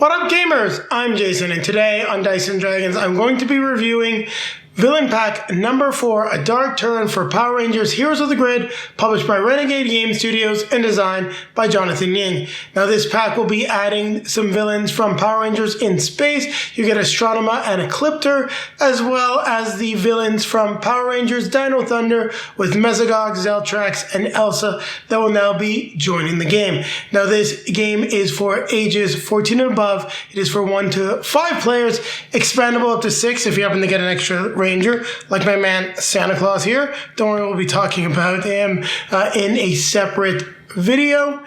What up, gamers? I'm Jason, and today on Dice & Dragons, I'm going to be reviewing Villain Pack number 4, A Dark Turn for Power Rangers Heroes of the Grid, published by Renegade Game Studios and designed by Jonathan Ying. Now, this pack will be adding some villains from Power Rangers in space. You get Astronema and Ecliptor, as well as the villains from Power Rangers Dino Thunder with Mesogog, Zeltrax, and Elsa that will now be joining the game. Now, this game is for ages 14 and above. It is for 1 to 5 players, expandable up to 6 if you happen to get an extra Ranger, like my man Santa Claus here. Don't worry, we'll be talking about him in a separate video.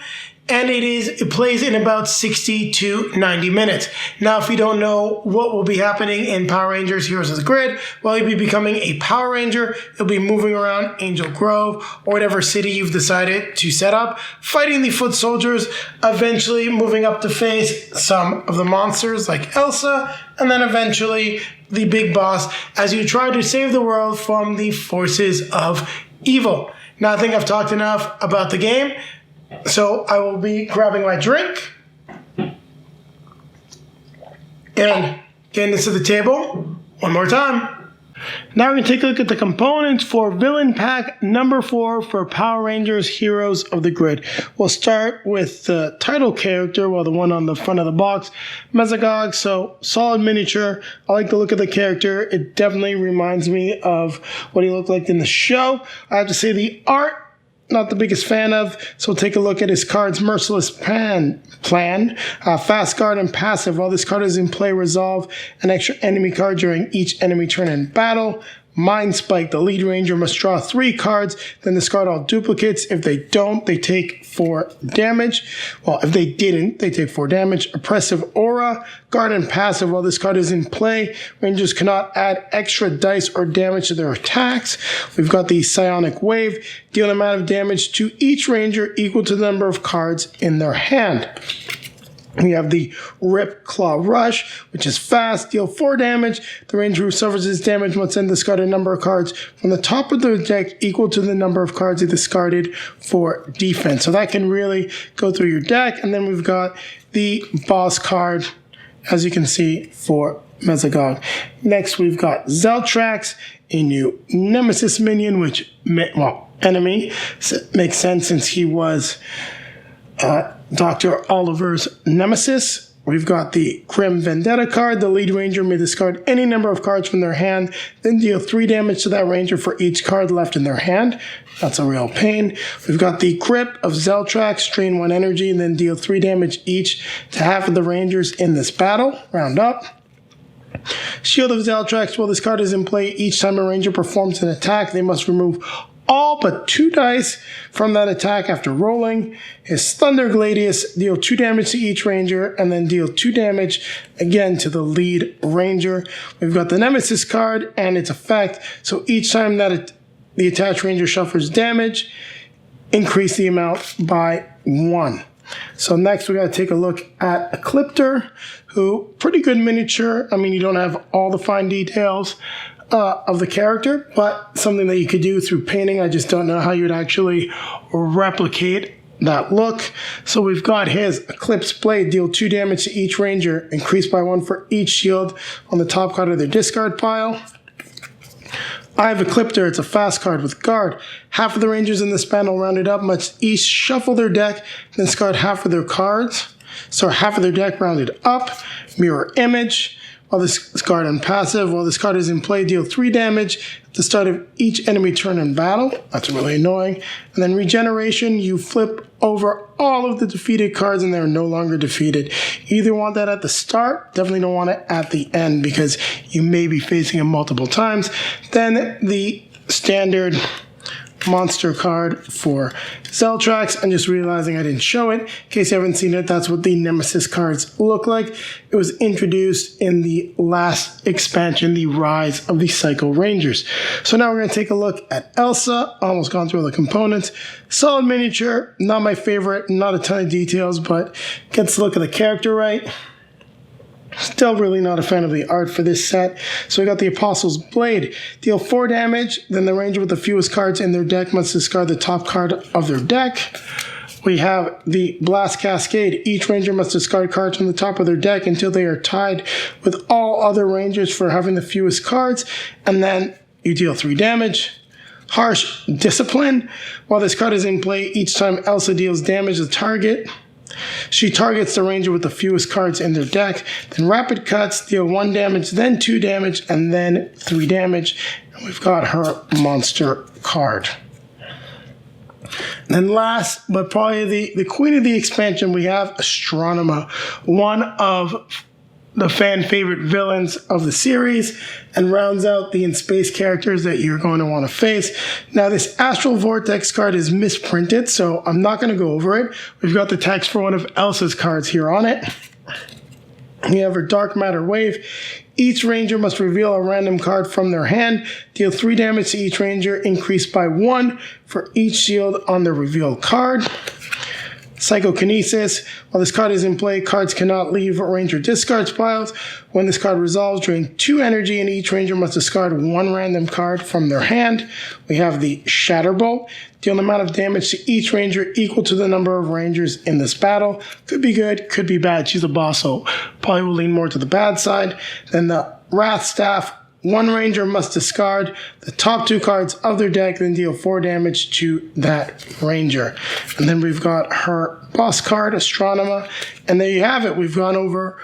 And it plays in about 60 to 90 minutes. Now, if you don't know what will be happening in Power Rangers Heroes of the Grid, well, you'll be becoming a Power Ranger. You'll be moving around Angel Grove or whatever city you've decided to set up, fighting the foot soldiers, eventually moving up to face some of the monsters like Elsa, and then eventually the big boss as you try to save the world from the forces of evil. Now, I think I've talked enough about the game. So I will be grabbing my drink and getting this to the table one more time. Now we're going to take a look at the components for Villain Pack number 4 for Power Rangers Heroes of the Grid. We'll start with the title character, well, the one on the front of the box, Mesogog. So solid miniature. I like the look of the character. It definitely reminds me of what he looked like in the show. I have to say the art, not the biggest fan of, so we'll take a look at his card's Merciless Plan. Fast Guard and Passive. While this card is in play, resolve an extra enemy card during each enemy turn in battle. Mind Spike. The lead ranger must draw 3 cards, then discard all duplicates. If they don't, they take 4 damage. Well, if they didn't, they take 4 damage. Oppressive Aura. Guard and Passive. While this card is in play, Rangers cannot add extra dice or damage to their attacks. We've got the Psionic Wave. Deal an amount of damage to each Ranger equal to the number of cards in their hand. We have the Rip Claw Rush, which is fast, deal 4 damage. The Ranger who suffers this damage must then discard a number of cards from the top of their deck equal to the number of cards they discarded for defense. So that can really go through your deck. And then we've got the Boss card, as you can see, for Mesogog. Next, we've got Zeltrax, a new Nemesis minion, which, well, enemy. So it makes sense since he was Dr. Oliver's nemesis. We've got the Grim Vendetta card. The lead ranger may discard any number of cards from their hand, then deal 3 damage to that ranger for each card left in their hand. That's a real pain. We've got the Grip of Zeltrax. Drain 1 energy and then deal 3 damage each to half of the rangers in this battle. Round up. Shield of Zeltrax. While this card is in play, each time a ranger performs an attack, they must remove all but 2 dice from that attack after rolling. His Thunder Gladius, deal 2 damage to each ranger and then deal 2 damage again to the lead ranger. We've got the Nemesis card and its effect. So each time that the attached ranger suffers damage, increase the amount by 1. So next we got to take a look at Ecliptor, who, pretty good miniature. I mean, you don't have all the fine details of the character, but something that you could do through painting. I just don't know how you'd actually replicate that look. So we've got his Eclipse Blade, deal 2 damage to each ranger, increased by 1 for each shield on the top card of their discard pile. I have Ecliptor. It's a fast card with guard. Half of the rangers in this panel rounded up must each shuffle their deck, then discard half of their cards. So half of their deck rounded up. Mirror Image. While this card is passive, while this card is in play, deal 3 damage at the start of each enemy turn in battle. That's really annoying. And then Regeneration, you flip over all of the defeated cards and they're no longer defeated. You either want that at the start, definitely don't want it at the end because you may be facing him multiple times. Then the standard monster card for Zeltrax, and just realizing I didn't show it. In case you haven't seen it, that's what the Nemesis cards look like. It was introduced in the last expansion, the Rise of the Psycho Rangers. So now we're going to take a look at Elsa. Almost gone through all the components. Solid miniature, not my favorite, not a ton of details, but gets the look of the character right. Still really not a fan of the art for this set. So we got the Apostle's Blade. Deal 4 damage, then the ranger with the fewest cards in their deck must discard the top card of their deck. We have the Blast Cascade. Each ranger must discard cards from the top of their deck until they are tied with all other rangers for having the fewest cards, and then you deal 3 damage. Harsh Discipline. While this card is in play, each time Elsa deals damage to the target, she targets the ranger with the fewest cards in their deck. Then Rapid Cuts, deal 1 damage, then 2 damage, and then 3 damage. And we've got her monster card. And then last, but probably the queen of the expansion, we have Astronema, one of the fan favorite villains of the series, and rounds out the in-space characters that you're going to want to face. Now, this Astral Vortex card is misprinted, so I'm not going to go over it. We've got the text for one of Elsa's cards here on it. We have her Dark Matter Wave. Each ranger must reveal a random card from their hand, deal 3 damage to each ranger, increased by 1 for each shield on the revealed card. Psychokinesis. While this card is in play, cards cannot leave ranger discards piles. When this card resolves, drain 2 energy, and each ranger must discard 1 random card from their hand. We have the Shatterbolt. Deal an amount of damage to each ranger equal to the number of rangers in this battle. Could be good, could be bad. She's a boss, so probably will lean more to the bad side. Then the Wrath Staff. 1 ranger must discard the top 2 cards of their deck, then deal 4 damage to that ranger. And then we've got her boss card, Astronema. And there you have it. We've gone over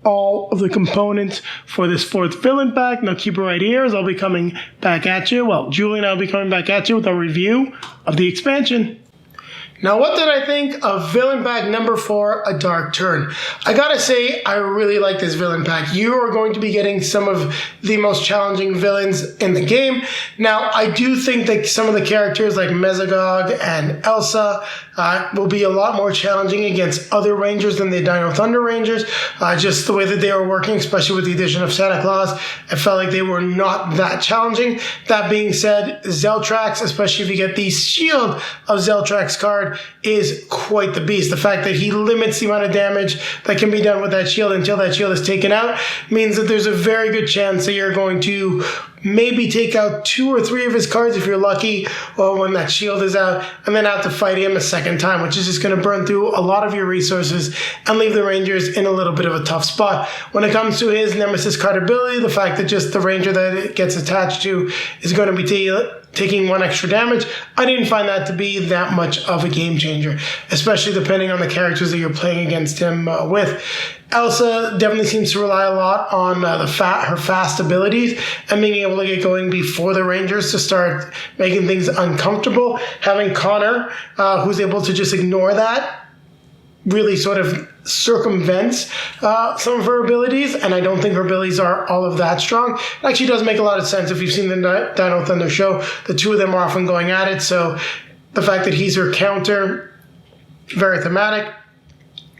all of the components for this 4th villain pack. Now keep it right here, as I'll be coming back at you. Well, Julie and I will be coming back at you with a review of the expansion. Now, what did I think of Villain Pack number 4, A Dark Turn? I gotta say, I really like this Villain Pack. You are going to be getting some of the most challenging villains in the game. Now, I do think that some of the characters like Mesogog and Elsa will be a lot more challenging against other Rangers than the Dino Thunder Rangers. Just the way that they were working, especially with the addition of Santa Claus, I felt like they were not that challenging. That being said, Zeltrax, especially if you get the Shield of Zeltrax card, is quite the beast. The fact that he limits the amount of damage that can be done with that shield until that shield is taken out means that there's a very good chance that you're going to maybe take out 2 or 3 of his cards if you're lucky, or when that shield is out, and then have to fight him a second time, which is just going to burn through a lot of your resources and leave the Rangers in a little bit of a tough spot. When it comes to his Nemesis card ability, the fact that just the Ranger that it gets attached to is going to be taking 1 extra damage, I didn't find that to be that much of a game changer, especially depending on the characters that you're playing against him with. Elsa definitely seems to rely a lot on her fast abilities and being able to get going before the Rangers to start making things uncomfortable. Having Connor, who's able to just ignore that, really sort of circumvents some of her abilities, and I don't think her abilities are all of that strong. It actually does make a lot of sense if you've seen the Dino Thunder show. The 2 of them are often going at it, so the fact that he's her counter, very thematic.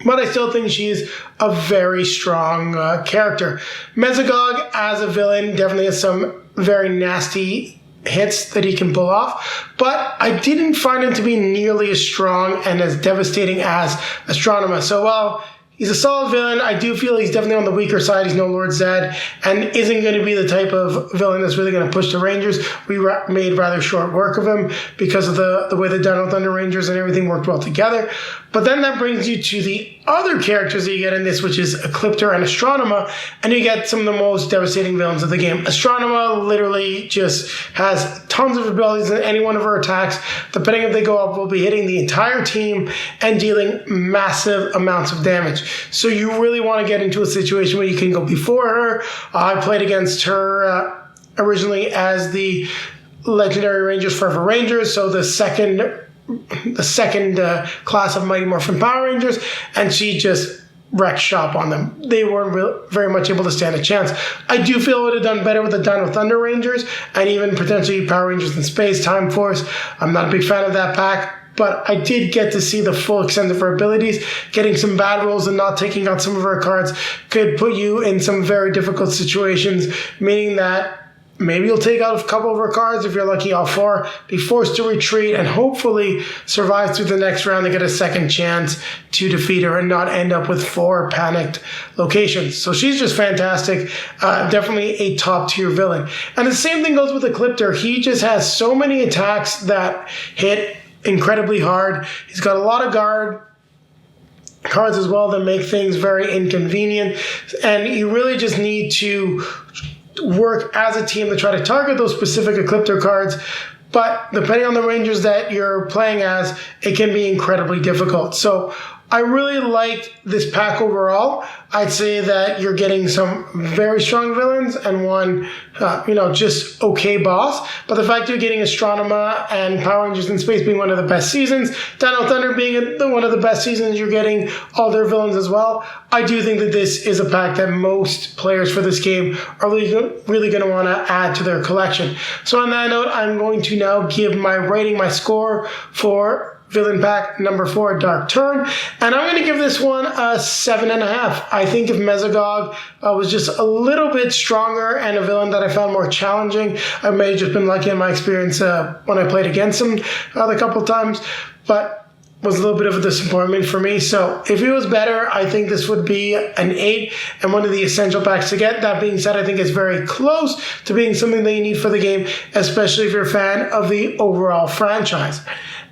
But I still think she's a very strong character. Mesogog, as a villain, definitely has some very nasty hits that he can pull off, but I didn't find him to be nearly as strong and as devastating as Astronema. So while he's a solid villain, I do feel he's definitely on the weaker side. He's no Lord Zed and isn't going to be the type of villain that's really going to push the Rangers. We made rather short work of him because of the way the Dino Thunder Rangers and everything worked well together. But then that brings you to the other characters that you get in this, which is Ecliptor and Astronema, and you get some of the most devastating villains of the game. Astronema literally just has tons of abilities, and any one of her attacks, depending if they go up, will be hitting the entire team and dealing massive amounts of damage. So you really want to get into a situation where you can go before her. I played against her originally as the Legendary Rangers Forever Rangers, so the second class of Mighty Morphin Power Rangers, and she just wrecked shop on them. They weren't very much able to stand a chance. I do feel it would have done better with the Dino Thunder Rangers and even potentially Power Rangers in Space, Time Force. I'm not a big fan of that pack, but I did get to see the full extent of her abilities. Getting some bad rolls and not taking out some of her cards could put you in some very difficult situations, meaning that maybe you'll take out a couple of her cards, if you're lucky, all 4, be forced to retreat, and hopefully survive through the next round and get a second chance to defeat her and not end up with 4 panicked locations. So she's just fantastic. Definitely a top-tier villain. And the same thing goes with Ecliptor. He just has so many attacks that hit incredibly hard. He's got a lot of guard cards as well that make things very inconvenient, and you really just need to work as a team to try to target those specific Ecliptor cards. But depending on the Rangers that you're playing as, it can be incredibly difficult. So I really like this pack overall. I'd say that you're getting some very strong villains and one, just okay boss. But the fact you're getting Astronema and Power Rangers in Space being one of the best seasons, Dino Thunder being one of the best seasons, you're getting all their villains as well. I do think that this is a pack that most players for this game are really going to want to add to their collection. So on that note, I'm going to now give my rating, my score for Villain Pack number 4, Dark Turn, and I'm going to give this one a 7.5. I think if Mesogog was just a little bit stronger and a villain that I found more challenging, I may have just been lucky in my experience when I played against him the couple times, but was a little bit of a disappointment for me. So if it was better, I think this would be an 8 and one of the essential packs to get. That being said, I think it's very close to being something that you need for the game, especially if you're a fan of the overall franchise.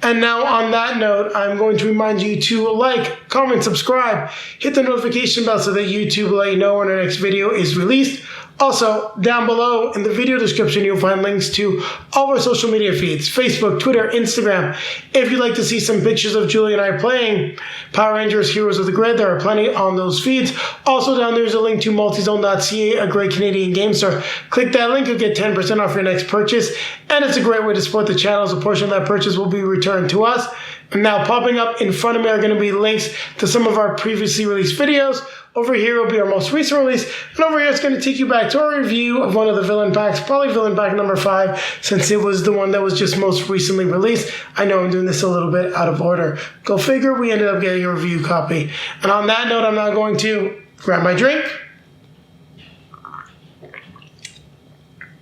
And now on that note, I'm going to remind you to like, comment, subscribe, hit the notification bell so that YouTube will let you know when our next video is released. Also, down below in the video description, you'll find links to all our social media feeds, Facebook, Twitter, Instagram. If you'd like to see some pictures of Julie and I playing Power Rangers Heroes of the Grid, there are plenty on those feeds. Also down there is a link to multizone.ca, a great Canadian game store. Click that link, you'll get 10% off your next purchase, and it's a great way to support the channel as a portion of that purchase will be returned to us. And now popping up in front of me are going to be links to some of our previously released videos. Over here will be our most recent release, and over here it's going to take you back to our review of one of the villain packs, probably villain pack number 5, since it was the one that was just most recently released. I know I'm doing this a little bit out of order. Go figure, we ended up getting a review copy. And on that note, I'm now going to grab my drink,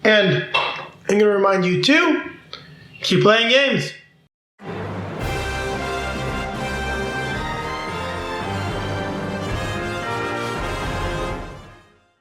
and I'm going to remind you to keep playing games.